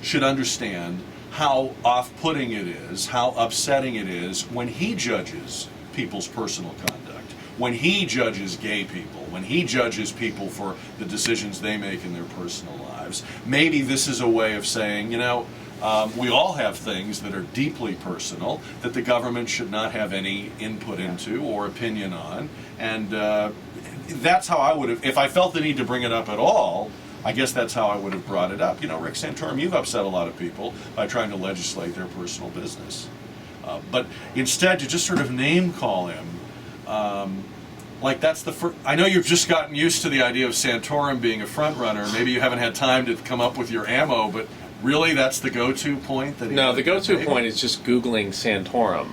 should understand how off-putting it is, how upsetting it is when he judges people's personal conduct, when he judges gay people, when he judges people for the decisions they make in their personal lives. Maybe this is a way of saying, we all have things that are deeply personal that the government should not have any input into or opinion on. And that's how I would have, if I felt the need to bring it up at all, I guess that's how I would have brought it up. Rick Santorum, you've upset a lot of people by trying to legislate their personal business. But instead, to just sort of name call him, like that's the first. I know you've just gotten used to the idea of Santorum being a front runner. Maybe you haven't had time to come up with your ammo, but really, that's the go-to point. No, the go-to point is just Googling Santorum.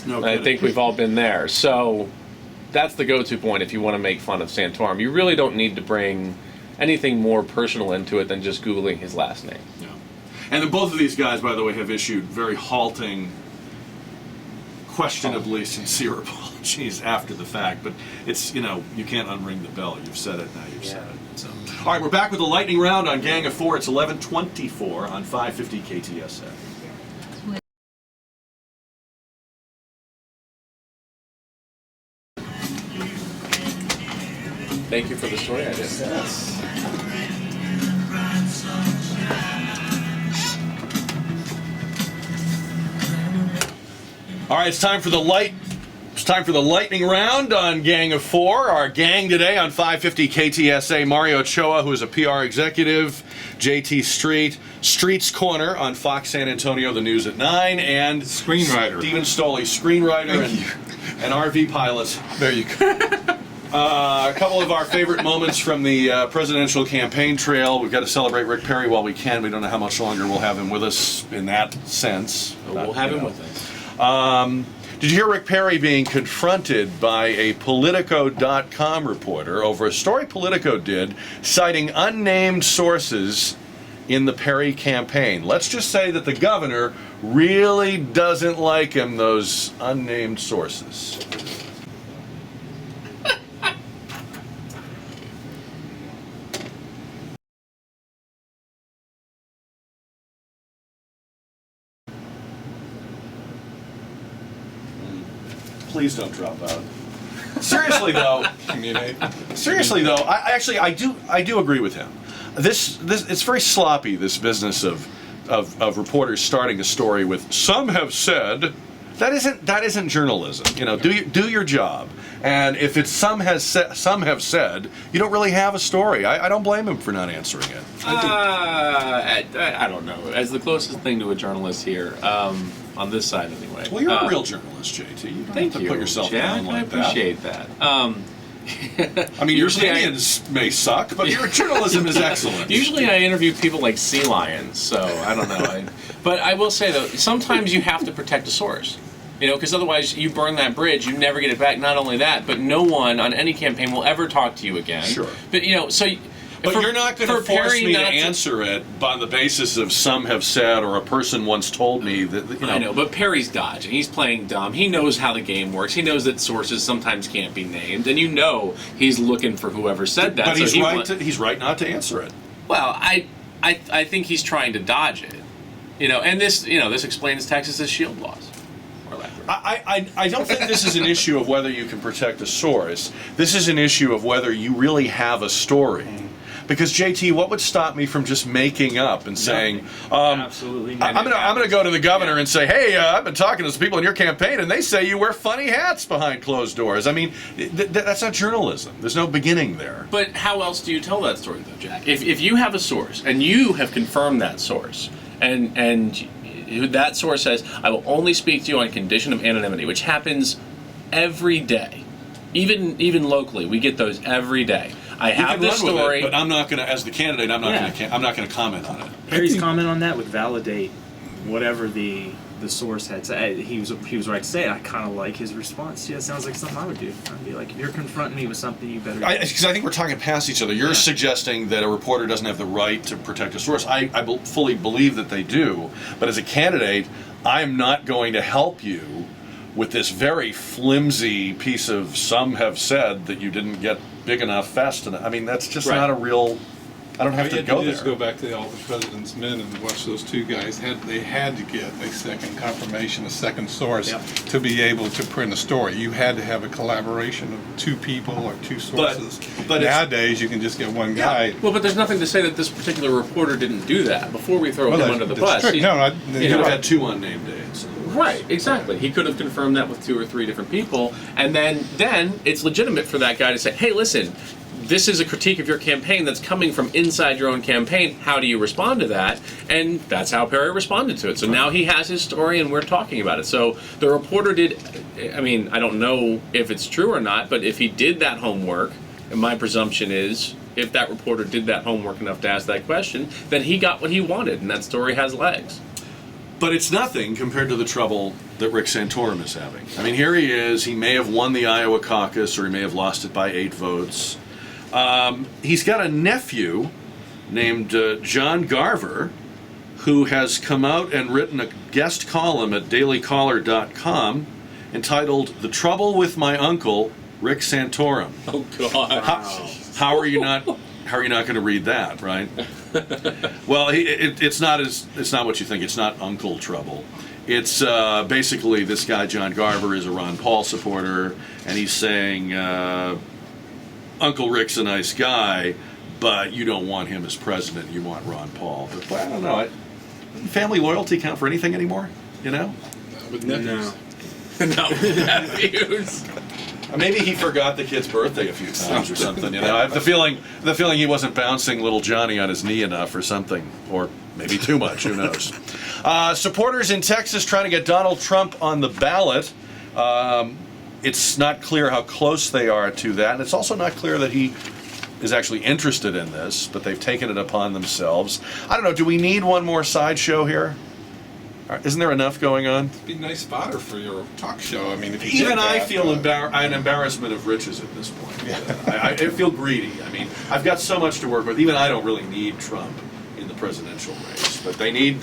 No I kidding. think we've all been there. So that's the go-to point if you want to make fun of Santorum. You really don't need to bring anything more personal into it than just Googling his last name. Yeah. And then both of these guys, by the way, have issued very halting, questionably sincere apologies after the fact. But it's, you can't unring the bell. You've said it, now you've said it. So. All right, we're back with the lightning round on Gang of Four. It's 11:24 on 550 KTSA. Thank you for the story idea. All right, it's time for the lightning round on Gang of Four. Our gang today on 550 KTSA, Mario Ochoa, who is a PR executive, JT Street's Corner on Fox San Antonio, the news at 9, and Screenwriter. Stephen Stoli, screenwriter and RV pilot. There you go. A couple of our favorite moments from the presidential campaign trail. We've got to celebrate Rick Perry while we can. We don't know how much longer we'll have him with us in that sense. We'll have him with us. Did you hear Rick Perry being confronted by a Politico.com reporter over a story Politico did citing unnamed sources in the Perry campaign? Let's just say that the governor really doesn't like him, those unnamed sources. Please don't drop out. Seriously though, I do agree with him. This it's very sloppy, this business of reporters starting a story with "some have said." That isn't journalism. You know, do your job. And if it's some have said, you don't really have a story. I don't blame him for not answering it. I don't know. As the closest thing to a journalist here, on this side anyway. Well, you're a real journalist, JT. You don't have to put yourself down like that. I appreciate that. I mean, your opinions may suck, but your journalism is excellent. Usually I interview people like sea lions, so I don't know. But I will say, though, sometimes you have to protect a source. You know, because otherwise you burn that bridge, you never get it back. Not only that, but no one on any campaign will ever talk to you again. Sure. But, you know, so... But you're not going to force me to answer it on the basis of some have said or a person once told me that, you know. I know, but Perry's dodging. He's playing dumb. He knows how the game works. He knows that sources sometimes can't be named, and you know he's looking for whoever said that. But he's right not to answer it. Well, I think he's trying to dodge it. You know, and this explains Texas's shield laws. I don't think this is an issue of whether you can protect a source. This is an issue of whether you really have a story. Because JT, what would stop me from just making up and saying, absolutely I'm gonna go to the governor and say, hey, I've been talking to some people in your campaign and they say you wear funny hats behind closed doors. I mean, that's not journalism. There's no beginning there. But how else do you tell that story, though, Jack? If you have a source and you have confirmed that source, and that source says, I will only speak to you on condition of anonymity, which happens every day, even locally, we get those every day. I have this story, but I'm not going to, as the candidate, I'm not going to comment on it. Perry's comment on that would validate whatever the source had said. He was right to say it. I kind of like his response. Yeah, it sounds like something I would do. I'd be like, if you're confronting me with something, you better. Because I think we're talking past each other. You're suggesting that a reporter doesn't have the right to protect a source. I fully believe that they do. But as a candidate, I'm not going to help you with this very flimsy piece of some have said that you didn't get big enough fast enough. I mean, that's just not a real. I don't have to go there. Just go back to all the President's Men and watch those two guys. They had to get a second confirmation, a second source to be able to print a story. You had to have a collaboration of two people or two sources. But nowadays, you can just get one guy. Well, but there's nothing to say that this particular reporter didn't do that. Before we throw him under the bus, he had two unnamed days. Right, exactly. He could have confirmed that with 2 or 3 different people, and then it's legitimate for that guy to say, hey, listen, this is a critique of your campaign that's coming from inside your own campaign. How do you respond to that? And that's how Perry responded to it. So now he has his story, and we're talking about it. So the reporter did, I mean, I don't know if it's true or not, but if he did that homework, and my presumption is, if that reporter did that homework enough to ask that question, then he got what he wanted, and that story has legs. But it's nothing compared to the trouble that Rick Santorum is having. I mean, here he is. He may have won the Iowa caucus, or he may have lost it by 8 votes. He's got a nephew named John Garver, who has come out and written a guest column at dailycaller.com entitled "The Trouble with My Uncle, Rick Santorum." Oh God! How are you not going to read that, right? Well, it's not what you think. It's not Uncle Trouble. It's basically this guy John Garver is a Ron Paul supporter, and he's saying Uncle Rick's a nice guy, but you don't want him as president. You want Ron Paul. But boy, I don't know. Doesn't family loyalty count for anything anymore? You know? With nephews. No, nephews. Maybe he forgot the kid's birthday a few times or something. You know, I have the feeling he wasn't bouncing little Johnny on his knee enough or something, or maybe too much. Who knows? Supporters in Texas trying to get Donald Trump on the ballot. It's not clear how close they are to that, and it's also not clear that he is actually interested in this. But they've taken it upon themselves. I don't know. Do we need one more sideshow here? Isn't there enough going on? It'd be a nice fodder for your talk show. I mean, if you Even did I that, feel an embarrassment of riches at this point. I feel greedy. I mean, I've got so much to work with. Even I don't really need Trump in the presidential race. But they need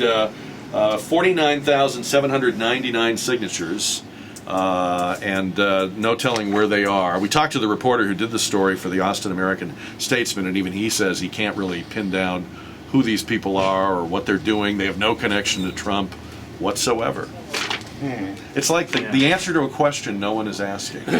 49,799 signatures, and no telling where they are. We talked to the reporter who did the story for the Austin American-Statesman, and even he says he can't really pin down who these people are or what they're doing. They have no connection to Trump whatsoever. It's like the answer to a question no one is asking. 40.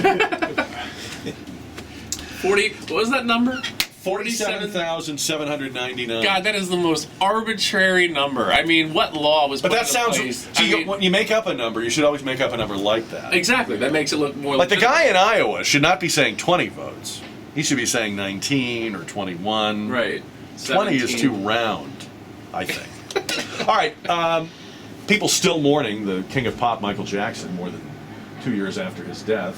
What was that number? 47,799. God, that is the most arbitrary number. I mean, what law was? But put that into sounds. place? See, when you make up a number, you should always make up a number like that. Exactly. That makes it look more Like the legitimate. guy in Iowa should not be saying 20 votes. He should be saying 19 or 21. Right. 20 is 17. too round, I think. All right. People still mourning the king of pop, Michael Jackson, more than 2 years after his death.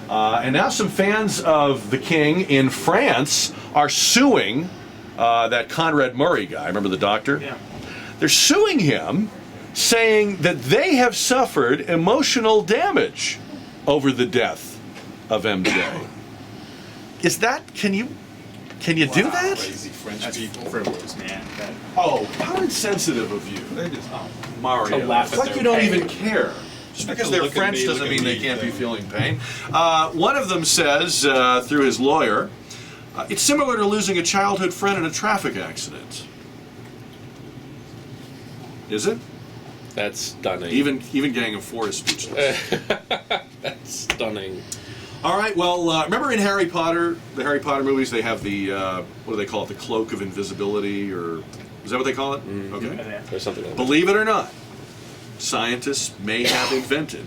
And now some fans of the king in France are suing that Conrad Murray guy. Remember the doctor? Yeah. They're suing him, saying that they have suffered emotional damage over the death of MJ. Is that, can you do that? Lazy French That's people. frivolous, man. Oh, how insensitive of you. They just, Mario. To laugh It's at like their you don't pain. even care. Just because they're Look at French me, doesn't look mean at they me can't be thing. feeling pain. One of them says, through his lawyer, it's similar to losing a childhood friend in a traffic accident. Is it? That's stunning. Even Gang of Four is speechless. That's stunning. All right, well, remember in Harry Potter, the Harry Potter movies, they have the, what do they call it, the cloak of invisibility, or is that what they call it? Okay. There's something like that. Believe it or not, scientists may have invented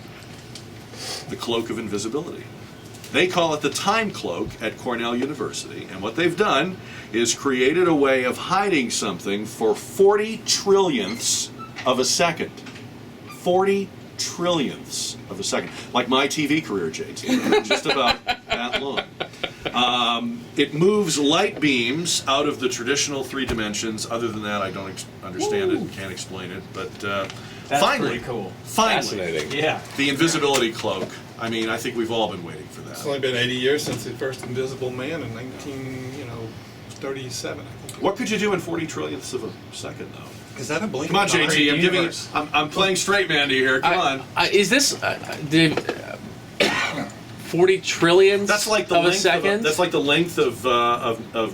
the cloak of invisibility. They call it the time cloak at Cornell University, and what they've done is created a way of hiding something for 40 trillionths of a second. 40 trillionths of a second. Like my TV career, JT. Just about that long. It moves light beams out of the traditional 3 dimensions. Other than that, I don't understand it and can't explain it. But That's finally, pretty cool. Fascinating. Yeah. the invisibility cloak. I mean, I think we've all been waiting for it's that. only been 80 years since the first Invisible Man in 1937, I think. What could you do in 40 trillionths of a second, though? Is that a blink? Come on, of an eye? JT. I'm giving. universe. I'm playing straight man to you here. Come on. Is this the 40 trillionths That's like the of a length. second? That's like the length of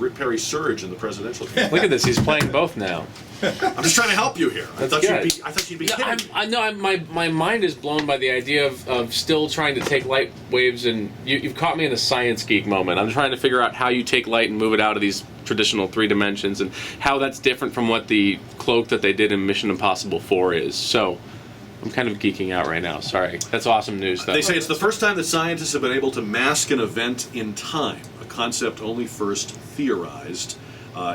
Rick Perry's surge in the presidential campaign. Look at this. He's playing both now. I'm just trying to help you here. I thought good. you'd be No, kidding. my mind is blown by the idea of still trying to take light waves, and you've caught me in a science geek moment. I'm trying to figure out how you take light and move it out of these traditional 3 dimensions, and how that's different from what the cloak that they did in Mission Impossible 4 is. So I'm kind of geeking out right now. Sorry. That's awesome news, though. They say it's the first time that scientists have been able to mask an event in time, a concept only first theorized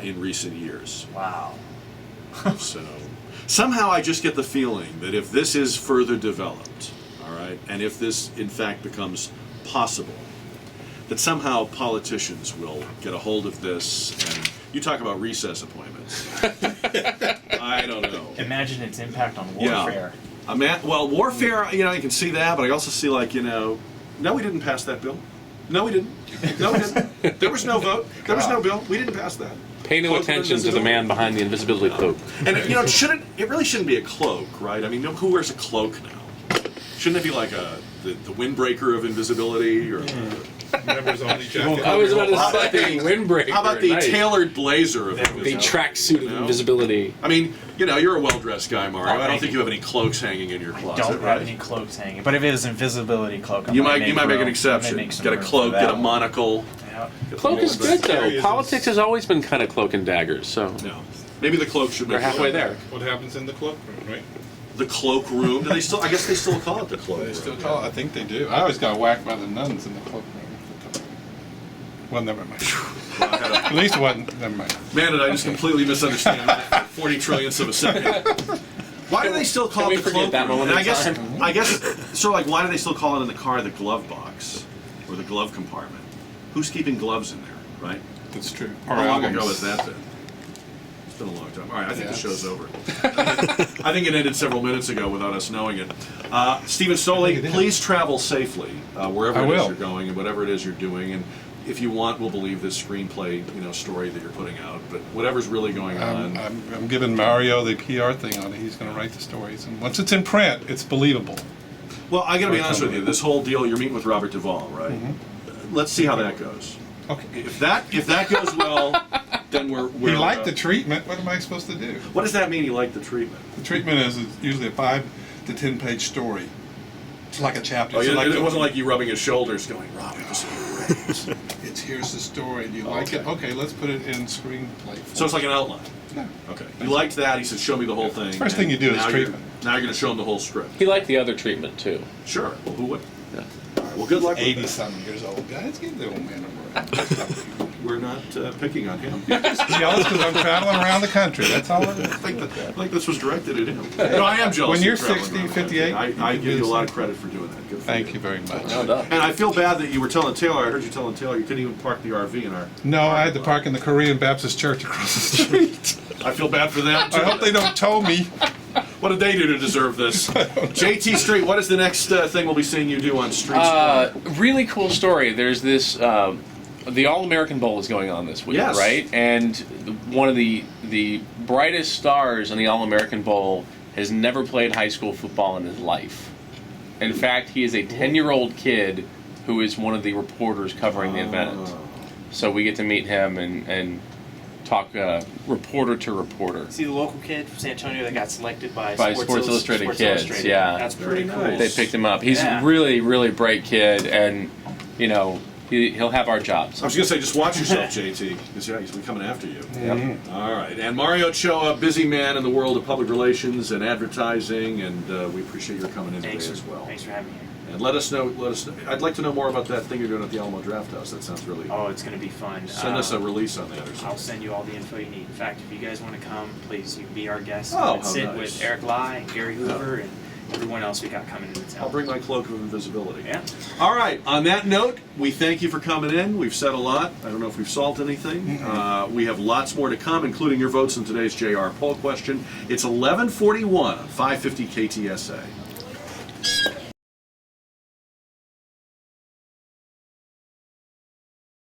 in recent years. Wow. So somehow I just get the feeling that if this is further developed, all right, and if this in fact becomes possible, that somehow politicians will get a hold of this. And you talk about recess appointments. I don't know. Imagine its impact on warfare. Well, warfare, you can see that, but I also see no, we didn't pass that bill. No, we didn't. No, we didn't. There was no vote. There was no bill. We didn't pass that. Pay no Cloak of attention to the invisibility. man behind the invisibility cloak. And it really shouldn't be a cloak, right? I mean, who wears a cloak now? Shouldn't it be like the windbreaker of invisibility, or Members only jacket. I was about to say windbreaker. how about the nice. tailored blazer of The invisibility? tracksuit of You know? invisibility. I mean, you're a well-dressed guy, Mario. I don't thank think you. you have any cloaks hanging in your closet, Don't right? have any cloaks hanging. But if it is invisibility cloak, You might make an room. I exception. may make some Get a room cloak, for get a that. monocle. Yeah. out. Cloak is good though. Serious. Politics has always been kind of cloak and daggers, so No. Maybe the cloak should they're make halfway there. What happens in the cloakroom, right? The cloakroom. Do they still? I guess they still call it the cloakroom. They still call it. I think they do. I always got whacked by the nuns in the cloakroom. Well, never mind. At least it wasn't. Never mind. Man, did I just completely misunderstand 40 trillionths of a second. Why do they still call Can it we the forget that cloakroom? moment And in I guess, sort of like, why do they still call it in the car the glove box or the glove compartment? Who's keeping gloves in there, right? That's true. How long ago was that then? It's been a long time. All right, I think the show's over. I think it ended several minutes ago without us knowing it. Stephen Stoli, please travel safely wherever I it is will. you're going and whatever it is you're doing. And if you want, we'll believe this screenplay, story that you're putting out. But whatever's really going on, I'm giving Mario the PR thing on it. He's going to write the stories, and once it's in print, it's believable. well, I got to be honest with you. This whole deal, you're meeting with Robert Duvall, right? Let's see how that goes. Okay. If that goes well, then we're He liked the treatment. What am I supposed to do? What does that mean? He liked the treatment? The treatment is usually a 5 to 10 page story. It's like a chapter. Oh, It's yeah, like it wasn't like you rubbing his shoulders, going, "Robert, this is great." it's here's the story. Do you like it? Okay, let's put it in screenplay. So it's like an outline. No. Okay. You liked that. He said, "Show me the whole thing." First thing you do is now treatment. Now you're going to show him the whole script. He liked the other treatment too. Sure. Well, who would? Yeah. All right. Well, good luck. with 80-something years old. Guys, give the old man a break. that. We're not picking on him. Jealous because I'm traveling around the country. That's all it is. I think this was directed at him. No, I am jealous. When you're of traveling 60, around the country. 58, I you give can you a do lot of something. credit for doing that. Good for Thank you very much. No doubt. And I feel bad that you were telling Taylor. I heard you telling Taylor you couldn't even park the RV in our. No, I had to park in the Korean Baptist Church across the street. I feel bad for them too. I hope they don't tow me. What did they do to deserve this? JT Street, what is the next thing we'll be seeing you do on Street? Really cool story. There's this. The All-American Bowl is going on this week, Yes. right? And one of the brightest stars in the All-American Bowl has never played high school football in his life. In fact, he is a 10-year-old kid who is one of the reporters covering the event. So we get to meet him and talk reporter to reporter. See the local kid from San Antonio that got selected by Sports Illustrated Kids, Illustrated. yeah. That's pretty Very cool. nice. They picked him up. He's Yeah. a really, really bright kid, and he'll have our jobs. I was going to say, just watch yourself, JT, because he's been coming after you. All right. And Mario Ochoa, busy man in the world of public relations and advertising, and we appreciate your coming in today as well. Thanks for having me here. And let us know. I'd like to know more about that thing you're doing at the Alamo Draft House. That sounds really. Oh, it's going to be fun. Send us a release on that or I'll something. send you all the info you need. In fact, if you guys want to come, please, you can be our guest. Oh, Come and how sit nice. with Eric Lai and Gary Hoover and everyone else we got coming into town. I'll bring my cloak of invisibility. Yeah. All right. On that note, we thank you for coming in. We've said a lot. I don't know if we've solved anything. We have lots more to come, including your votes in today's JR poll question. It's 11:41 on 550 KTSA.